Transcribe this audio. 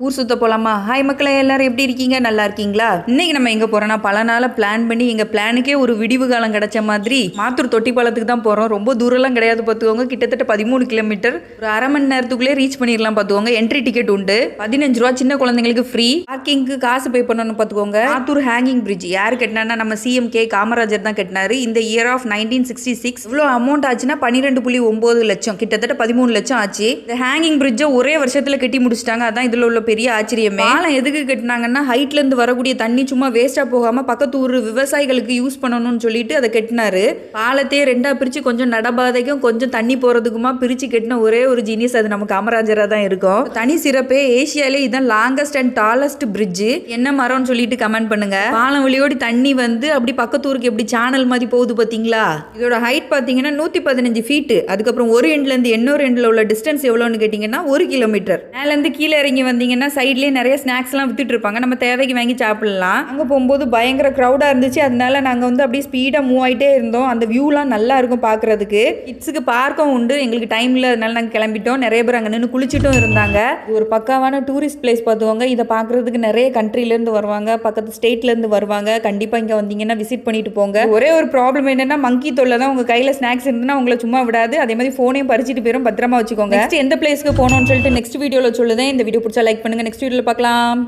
ஊர் சுத்த போலாமா? ஹாய் மக்களே, எல்லாரும் எப்படி இருக்கீங்க? நல்லா இருக்கீங்களா? இன்னைக்கு நம்ம எங்க போறோம்னா, பல நாள பிளான் பண்ணி எங்க பிளானுக்கே ஒரு விடிவு காலம் கிடைச்ச மாதிரி மாத்தூர் தொட்டி பாலத்துக்கு தான் போறோம். ரொம்ப தூரம்லாம் கிடையாது பார்த்துக்கோங்க. கிட்டத்தட்ட 13 கிலோமீட்டர். ஒரு அரை மணி நேரத்துக்குள்ளே ரீச் பண்ணிடலாம் பார்த்துக்கோங்க. என்ட்ரி டிக்கெட் உண்டு, 15 ரூபா. சின்ன குழந்தைங்களுக்கு ஃப்ரீ. பார்க்கிங்க்கு காசு பே பண்ணணும் பார்த்துக்கோங்க. மாத்தூர் ஹேங்கிங் பிரிட்ஜ் யார் கட்டினா? நம்ம CM காமராஜர் தான் கட்டினாரு. இந்த இயர் ஆஃப் 1966. இவ்வளோ அமௌண்ட் ஆச்சுன்னா 12.9 லட்சம், கிட்டத்தட்ட 13 லட்சம் ஆச்சு. இந்த ஹேங்கிங் பிரிட்ஜை ஒரே வருஷத்துல கட்டி முடிச்சிட்டாங்க. அதான் இதுல உள்ள பெரிய ஆச்சரியமே. பாலம் எதுக்கு கட்டினாங்கன்னா, ஹைட்ல இருந்து வரக்கூடிய தண்ணி சும்மா வேஸ்டா போகாம பக்கத்து ஊர் விவசாயிகளுக்கு யூஸ் பண்ணணும்னு சொல்லிட்டு அதை கட்டினாரு. பாலத்தையே ரெண்டா பிரிச்சு கொஞ்சம் நடபாதைக்கும் கொஞ்சம் தண்ணி போறதுக்குமா பிரிச்சு கட்டின ஒரே ஒரு ஜீனியஸ் அது நம்ம காமராஜரா தான் இருக்கும். தனி சிறப்பே ஏசியாலே இதான் லாங்கஸ்ட் அண்ட் டாலஸ்ட் பிரிட்ஜ். என்ன மரம்னு சொல்லிட்டு கமெண்ட் பண்ணுங்க. பாலம் வழியோடி தண்ணி வந்து அப்படி பக்கத்து ஊருக்கு எப்படி சேனல் மாதிரி போகுது பாத்தீங்களா? இதோட ஹைட் பாத்தீங்கன்னா 115 ஃபீட். அதுக்கப்புறம் ஒரு எண்ட்ல இருந்து இன்னொரு எண்ட்ல உள்ள டிஸ்டன்ஸ் எவ்வளோன்னு கேட்டீங்கன்னா 1 கிலோமீட்டர். மேல இருந்து கீழே இறங்கி வந்தீங்கன்னா சைட்லேயே நிறைய ஸ்நாக்ஸ்லாம் வித்துட்டு இருப்பாங்க. நம்ம தேவைக்கு வாங்கி சாப்பிடலாம். அங்கே போகும்போது பயங்கர க்ரௌடாக இருந்துச்சு. அதனால நாங்கள் வந்து அப்படியே ஸ்பீடாக மூவ் ஆகிட்டே இருந்தோம். அந்த வியூலாம் நல்லா இருக்கும் பார்க்குறதுக்கு. கிட்ஸுக்கு பார்க்கும் உண்டு. எங்களுக்கு டைம் இல்லை, அதனால நாங்கள் கிளம்பிட்டோம். நிறைய பேர் அங்கே நின்று குளிச்சுட்டும் இருந்தாங்க. இது ஒரு பக்காவான டூரிஸ்ட் பிளேஸ் பார்த்துக்கோங்க. இதை பார்க்குறதுக்கு நிறைய கண்ட்ரிலேருந்து வருவாங்க, பக்கத்து ஸ்டேட்லேருந்து வருவாங்க. கண்டிப்பாக இங்கே வந்தீங்கன்னா விசிட் பண்ணிட்டு போங்க. ஒரே ஒரு ப்ராப்ளம் என்னன்னா, மங்கி தொல்லை தான். உங்கள் கையில் ஸ்நாக்ஸ் இருந்துன்னா உங்களை சும்மா விடாது. அதே மாதிரி ஃபோனையும் பறிச்சுட்டு போயிடும். பத்திரமா வச்சுக்கோங்க. நெக்ஸ்ட் எந்த பிளேஸ்க்கு போகணும்னு சொல்லிட்டு நெக்ஸ்ட் வீடியோவில் சொல்லுதேன். இந்த வீடியோ பிடிச்சா லைக் பண்ணுங்க. நெக்ஸ்ட் வீடியோவில் பார்க்கலாம்.